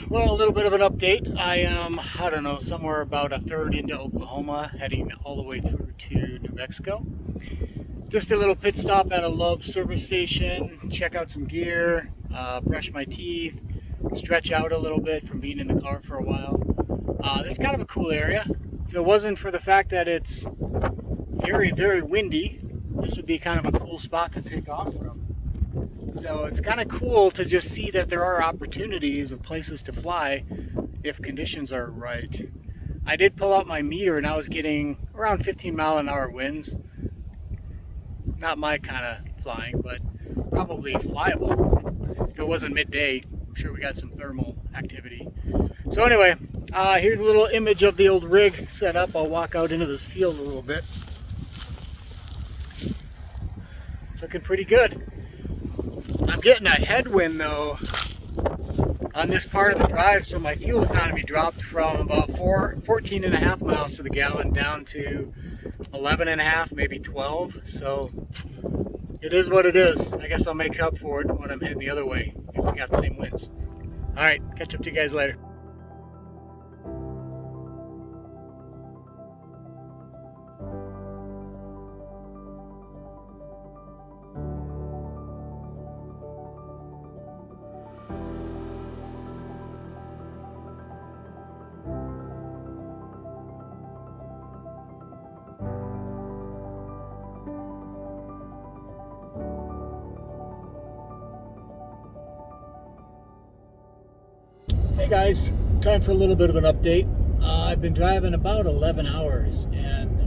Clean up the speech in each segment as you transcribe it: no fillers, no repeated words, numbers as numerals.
Well, a little bit of an update. I am, I don't know, somewhere about a third into Oklahoma, heading all the way through to New Mexico. Just a little pit stop at a Love service station, check out some gear, brush my teeth, stretch out a little bit from being in the car for a while. It's kind of a cool area. If it wasn't for the fact that it's very, very windy, this would be kind of a cool spot to take off from. So it's kind of cool to just see that there are opportunities of places to fly if conditions are right. I did pull out my meter and I was getting around 15-mile-an-hour winds. Not my kind of flying, but probably flyable. If it wasn't midday, I'm sure we got some thermal activity. So anyway, here's a little image of the old rig set up. I'll walk out into this field a little bit. It's looking pretty good. I'm getting a headwind though on this part of the drive, so my fuel economy dropped from about 14.5 miles to the gallon down to 11.5, maybe 12. So it is what it is. I guess I'll make up for it when I'm heading the other way if we got the same winds. All right, catch up to you guys later. Hey guys, time for a little bit of an update. I've been driving about 11 hours and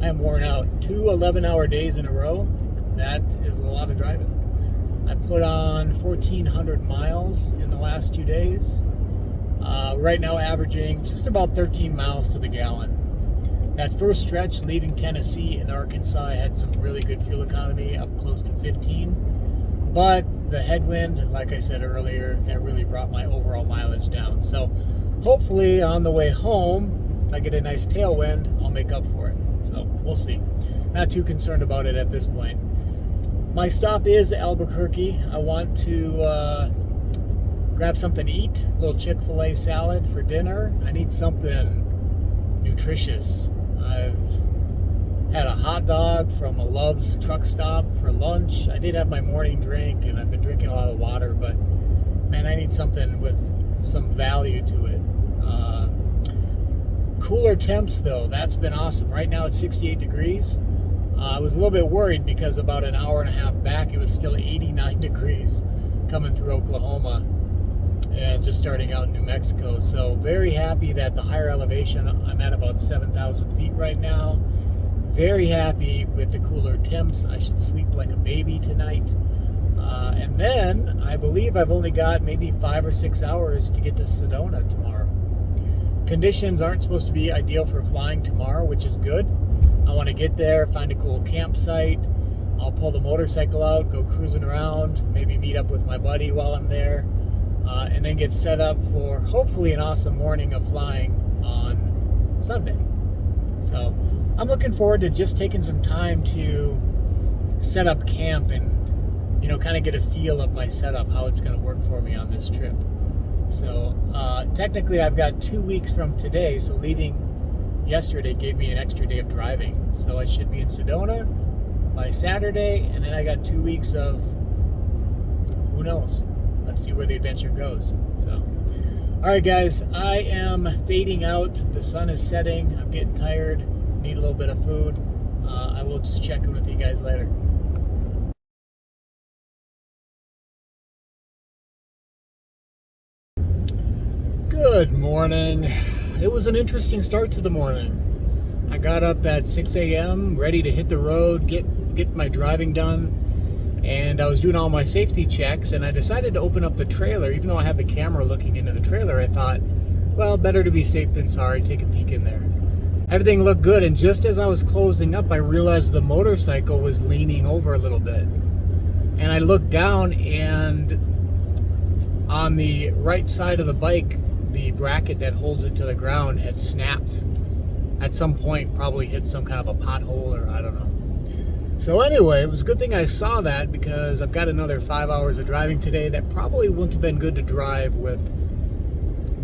I am worn out. 2 11-hour days in a row, that is a lot of driving. I put on 1,400 miles in the last 2 days. Right now averaging just about 13 miles to the gallon. That first stretch leaving Tennessee and Arkansas, I had some really good fuel economy, up close to 15. But the headwind, like I said earlier, that really brought my overall mileage down. So hopefully on the way home, if I get a nice tailwind, I'll make up for it. So we'll see. Not too concerned about it at this point. My stop is Albuquerque. I want to grab something to eat, a little Chick-fil-A salad for dinner. I need something nutritious. I've had a hot dog from a Love's truck stop for lunch. I did have my morning drink and I've been drinking a lot of water, but man, I need something with some value to it. Cooler temps though, that's been awesome. Right now it's 68 degrees. I was a little bit worried because about an hour and a half back it was still 89 degrees coming through Oklahoma and just starting out in New Mexico. So very happy that the higher elevation, I'm at about 7,000 feet right now. Very happy with the cooler temps. I should sleep like a baby tonight. And then I believe I've only got maybe 5 or 6 hours to get to Sedona tomorrow. Conditions aren't supposed to be ideal for flying tomorrow, which is good. I want to get there, find a cool campsite. I'll pull the motorcycle out, go cruising around, maybe meet up with my buddy while I'm there, and then get set up for hopefully an awesome morning of flying on Sunday. So I'm looking forward to just taking some time to set up camp and, kind of get a feel of my setup, how it's going to work for me on this trip. So technically I've got 2 weeks from today, so leaving yesterday gave me an extra day of driving. So I should be in Sedona by Saturday, and then I got 2 weeks of who knows. Let's see where the adventure goes. So, all right guys, I am fading out. The sun is setting. I'm getting tired. Need a little bit of food. I will just check in with you guys later. Good morning. It was an interesting start to the morning. I got up at 6 a.m. ready to hit the road, get my driving done, and I was doing all my safety checks, and I decided to open up the trailer. Even though I had the camera looking into the trailer, I thought, well, better to be safe than sorry. Take a peek in there. Everything looked good, and just as I was closing up, I realized the motorcycle was leaning over a little bit. And I looked down, and on the right side of the bike, the bracket that holds it to the ground had snapped. At some point, probably hit some kind of a pothole, or I don't know. So anyway, it was a good thing I saw that, because I've got another 5 hours of driving today that probably wouldn't have been good to drive with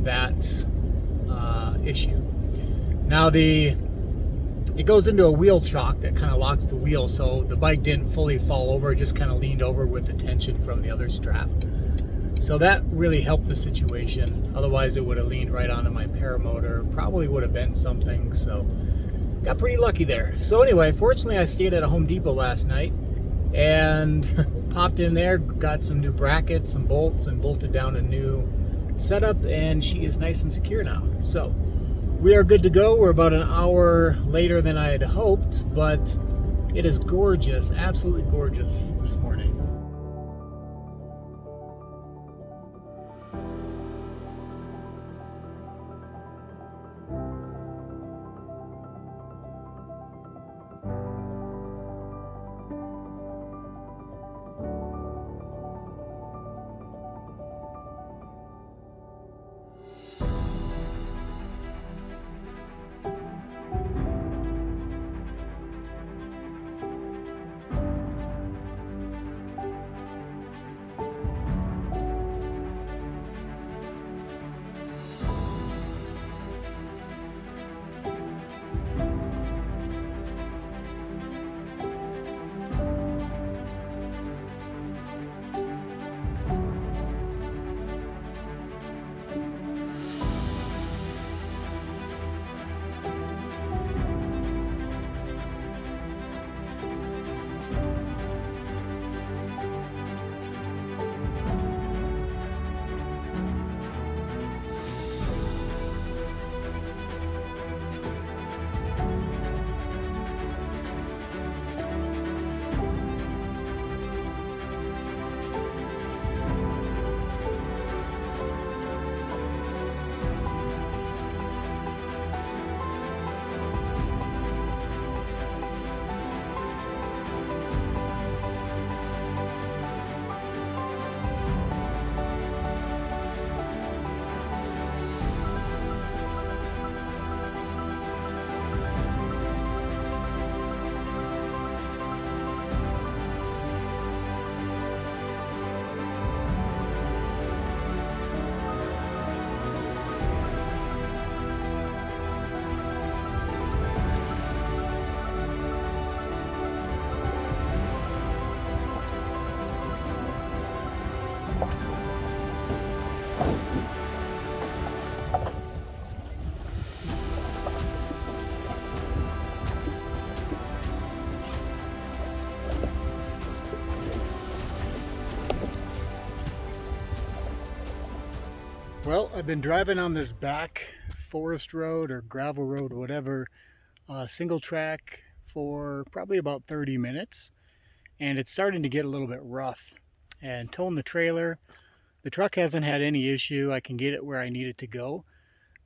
that issue. Now it goes into a wheel chock that kind of locks the wheel, so the bike didn't fully fall over, it just kind of leaned over with the tension from the other strap. So that really helped the situation. Otherwise it would have leaned right onto my paramotor, probably would have bent something, so got pretty lucky there. So anyway, fortunately I stayed at a Home Depot last night and popped in there, got some new brackets, some bolts, and bolted down a new setup, and she is nice and secure now. So we are good to go. We're about an hour later than I had hoped, but it is gorgeous, absolutely gorgeous this morning. Well, I've been driving on this back forest road or gravel road, whatever, single track for probably about 30 minutes, and it's starting to get a little bit rough. And towing the trailer, the truck hasn't had any issue. I can get it where I need it to go,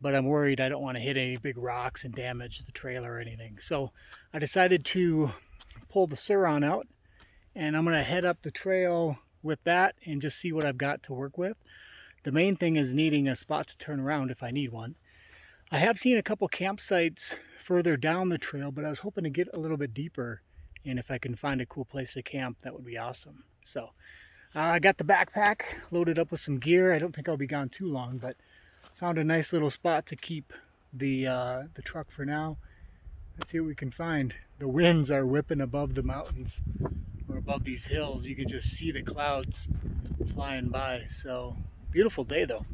but I'm worried I don't want to hit any big rocks and damage the trailer or anything. So I decided to pull the Sur-ron out, and I'm going to head up the trail with that and just see what I've got to work with. The main thing is needing a spot to turn around if I need one. I have seen a couple campsites further down the trail, but I was hoping to get a little bit deeper, and if I can find a cool place to camp, that would be awesome. So I got the backpack loaded up with some gear. I don't think I'll be gone too long, but found a nice little spot to keep the truck for now. Let's see what we can find. The winds are whipping above the mountains or above these hills. You can just see the clouds flying by. So beautiful day though.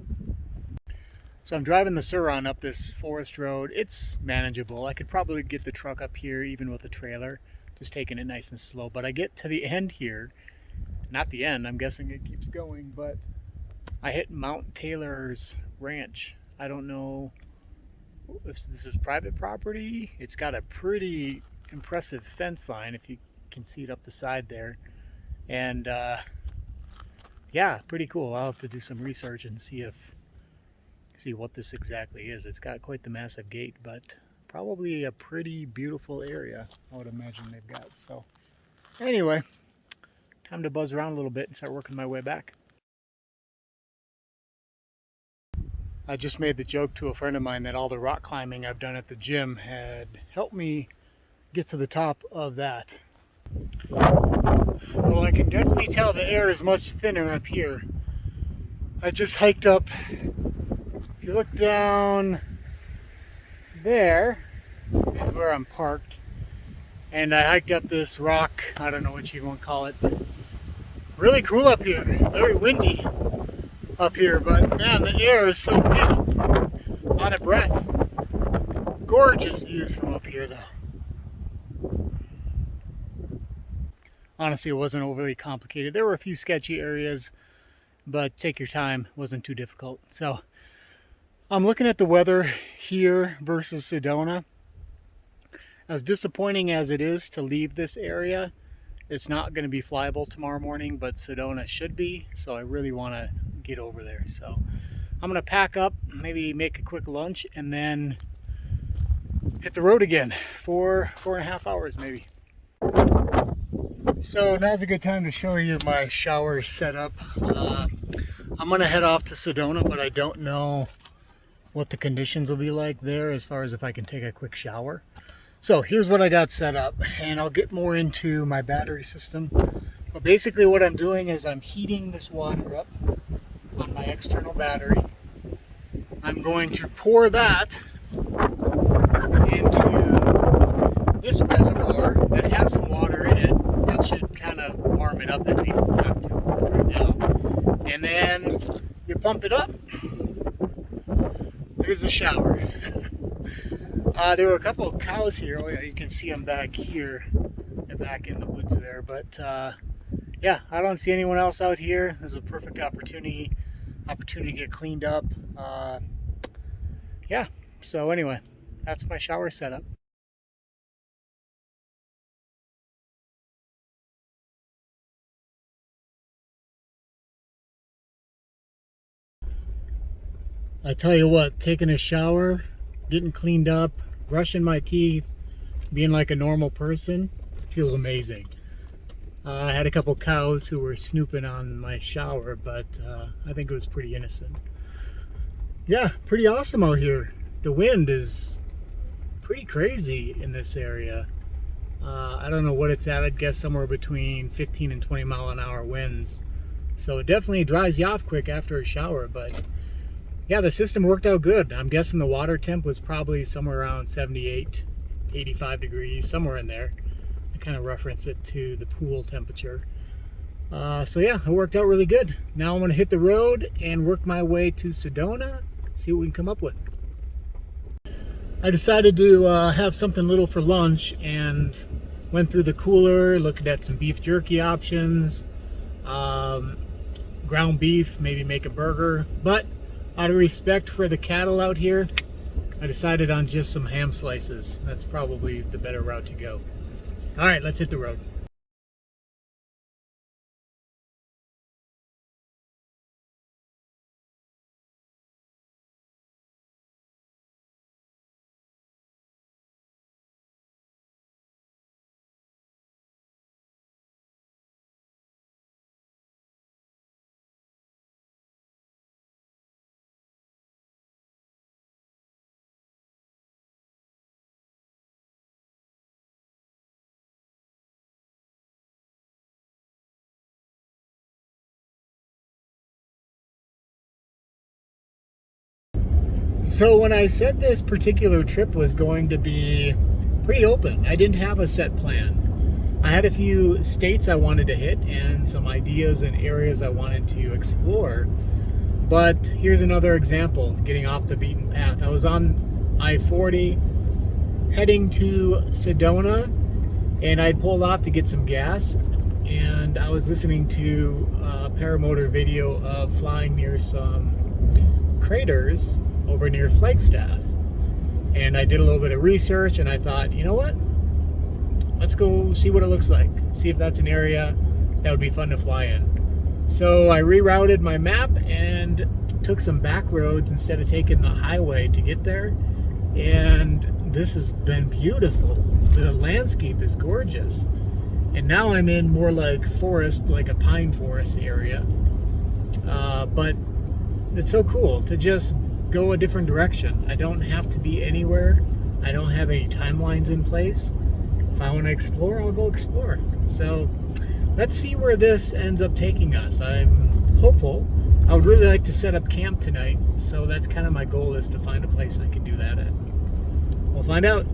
So I'm driving the Sur-ron up this forest road. It's manageable. I could probably get the truck up here even with a trailer, just taking it nice and slow. But I get to the end here, not the end, I'm guessing it keeps going, but I hit Mount Taylor's ranch. I don't know if this is private property. It's got a pretty impressive fence line, if you can see it up the side there. And yeah, pretty cool. I'll have to do some research and see what this exactly is. It's got quite the massive gate, but probably a pretty beautiful area, I would imagine they've got. So anyway, time to buzz around a little bit and start working my way back. I just made the joke to a friend of mine that all the rock climbing I've done at the gym had helped me get to the top of that Well, I can definitely tell the air is much thinner up here. I just hiked up. If you look down there is where I'm parked. And I hiked up this rock. I don't know what you want to call it, but really cool up here. Very windy up here, but man, the air is so thin. Out of breath. Gorgeous views from up here, though. Honestly, it wasn't overly complicated. There were a few sketchy areas, but take your time. It wasn't too difficult. So I'm looking at the weather here versus Sedona. As disappointing as it is to leave this area, it's not going to be flyable tomorrow morning, but Sedona should be. So I really want to get over there. So I'm going to pack up, maybe make a quick lunch, and then hit the road again for 4.5 hours maybe. So now's a good time to show you my shower setup. I'm going to head off to Sedona, but I don't know what the conditions will be like there as far as if I can take a quick shower. So here's what I got set up, and I'll get more into my battery system. But basically what I'm doing is I'm heating this water up on my external battery. I'm going to pour that into this reservoir that has some water in it. That should kind of warm it up, at least it's not too cold right now. And then you pump it up. Here's the shower. There were a couple of cows here. Oh yeah, you can see them back here. They're back in the woods there. But yeah, I don't see anyone else out here. This is a perfect opportunity to get cleaned up. Yeah, so anyway, that's my shower setup. I tell you what, taking a shower, getting cleaned up, brushing my teeth, being like a normal person, feels amazing. I had a couple cows who were snooping on my shower, but I think it was pretty innocent. Yeah, pretty awesome out here. The wind is pretty crazy in this area. I don't know what it's at. I'd guess somewhere between 15 and 20 mile an hour winds. So it definitely dries you off quick after a shower, but yeah, the system worked out good. I'm guessing the water temp was probably somewhere around 78, 85 degrees, somewhere in there. I kind of reference it to the pool temperature. So yeah, it worked out really good. Now I'm going to hit the road and work my way to Sedona, see what we can come up with. I decided to have something little for lunch and went through the cooler, looking at some beef jerky options, ground beef, maybe make a burger, but out of respect for the cattle out here, I decided on just some ham slices. That's probably the better route to go. All right, let's hit the road. So when I said this particular trip was going to be pretty open, I didn't have a set plan. I had a few states I wanted to hit and some ideas and areas I wanted to explore. But here's another example, getting off the beaten path. I was on I-40 heading to Sedona, and I'd pulled off to get some gas, and I was listening to a paramotor video of flying near some craters over near Flagstaff. And I did a little bit of research, and I thought, you know what? Let's go see what it looks like. See if that's an area that would be fun to fly in. So I rerouted my map and took some back roads instead of taking the highway to get there. And this has been beautiful. The landscape is gorgeous. And now I'm in more like forest, like a pine forest area. But it's so cool to just go a different direction. I don't have to be anywhere. I don't have any timelines in place. if I want to explore, I'll go explore. So let's see where this ends up taking us. I'm hopeful. I would really like to set up camp tonight, so that's kind of my goal, is to find a place I can do that at. We'll find out.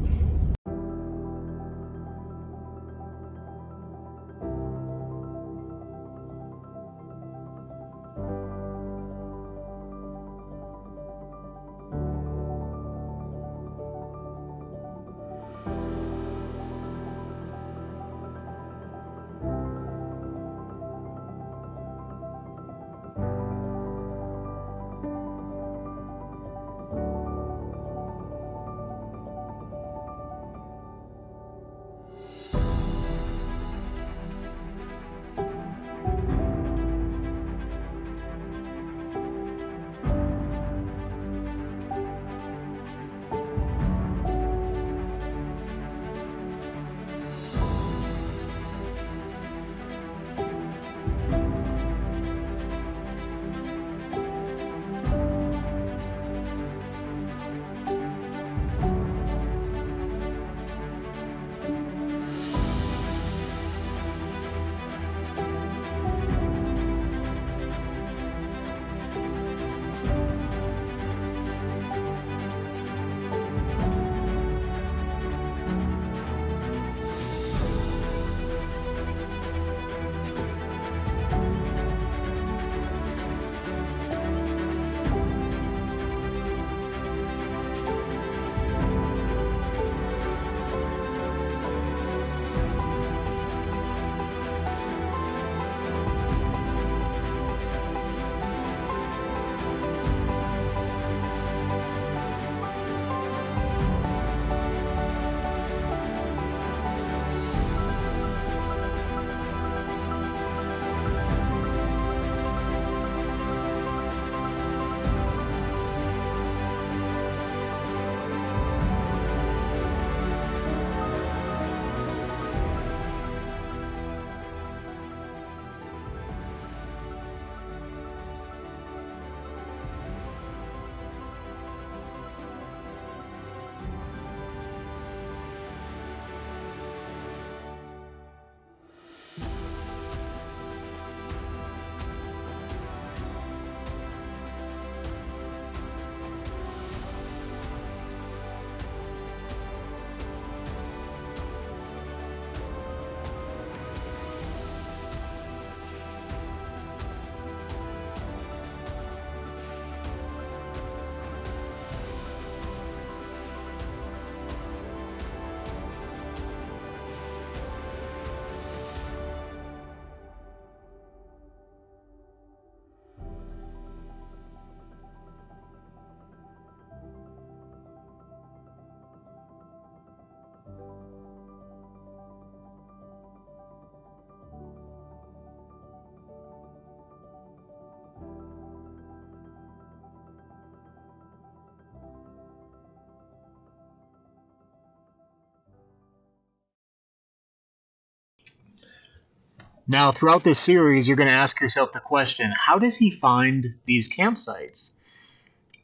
Now, throughout this series, you're going to ask yourself the question, how does he find these campsites?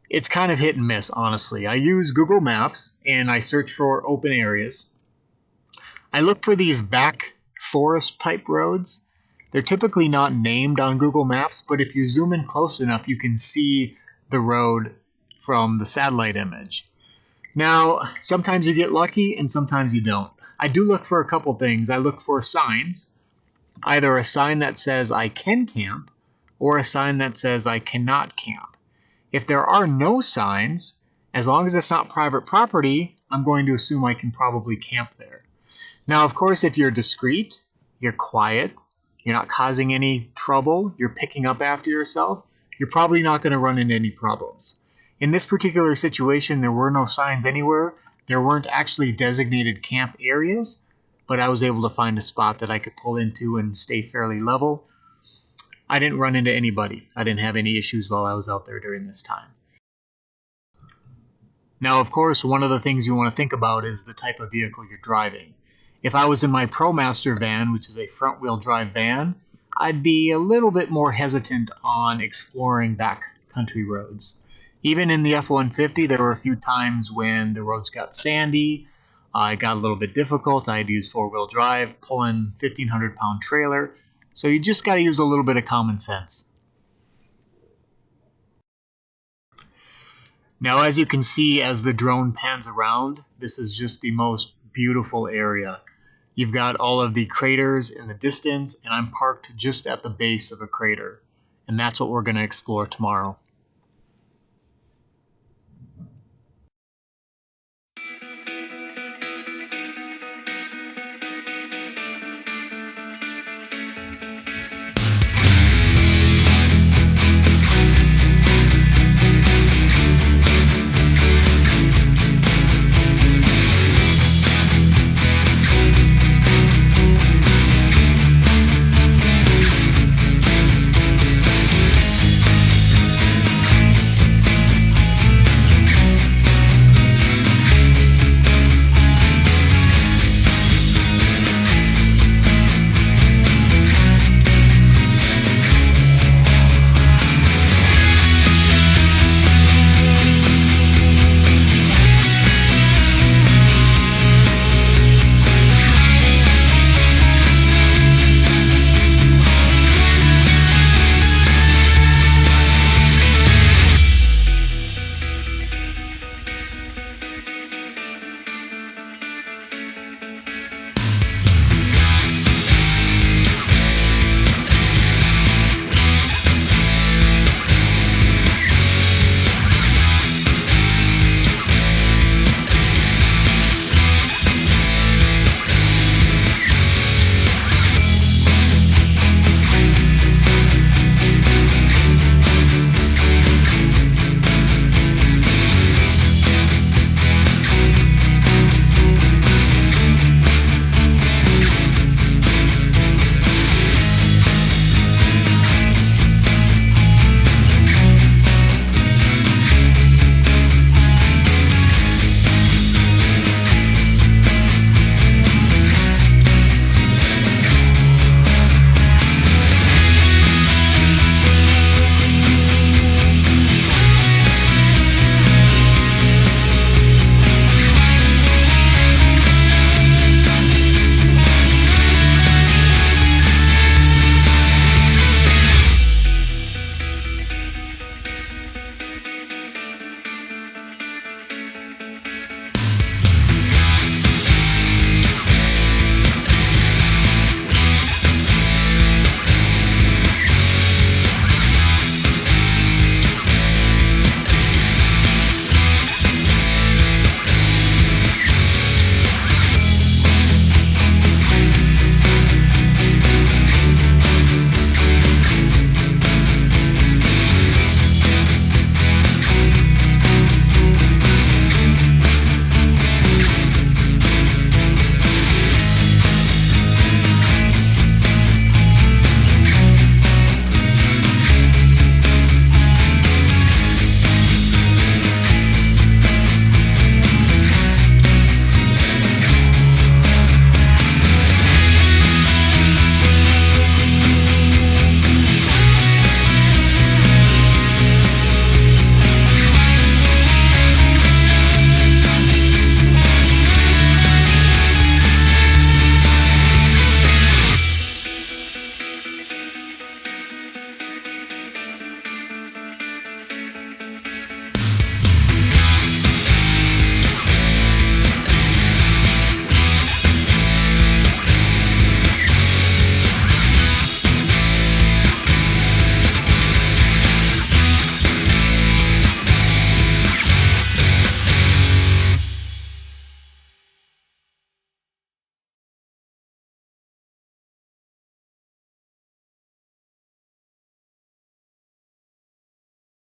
It's kind of hit and miss, honestly. I use Google Maps and I search for open areas. I look for these back forest type roads. They're typically not named on Google Maps, but if you zoom in close enough, you can see the road from the satellite image. Now, sometimes you get lucky and sometimes you don't. I do look for a couple things. I look for signs, either a sign that says I can camp or a sign that says I cannot camp. If there are no signs, as long as it's not private property, I'm going to assume I can probably camp there. Now, of course, if you're discreet, you're quiet, you're not causing any trouble, you're picking up after yourself, you're probably not going to run into any problems. In this particular situation, there were no signs anywhere. There weren't actually designated camp areas, but I was able to find a spot that I could pull into and stay fairly level. I didn't run into anybody. I didn't have any issues while I was out there during this time. Now, of course, one of the things you want to think about is the type of vehicle you're driving. If I was in my ProMaster van, which is a front-wheel drive van, I'd be a little bit more hesitant on exploring backcountry roads. Even in the F-150, there were a few times when the roads got sandy, It got a little bit difficult. I had to use 4-wheel drive, pulling 1,500-pound trailer. So you just got to use a little bit of common sense. Now, as you can see, as the drone pans around, this is just the most beautiful area. You've got all of the craters in the distance, and I'm parked just at the base of a crater. And that's what we're going to explore tomorrow.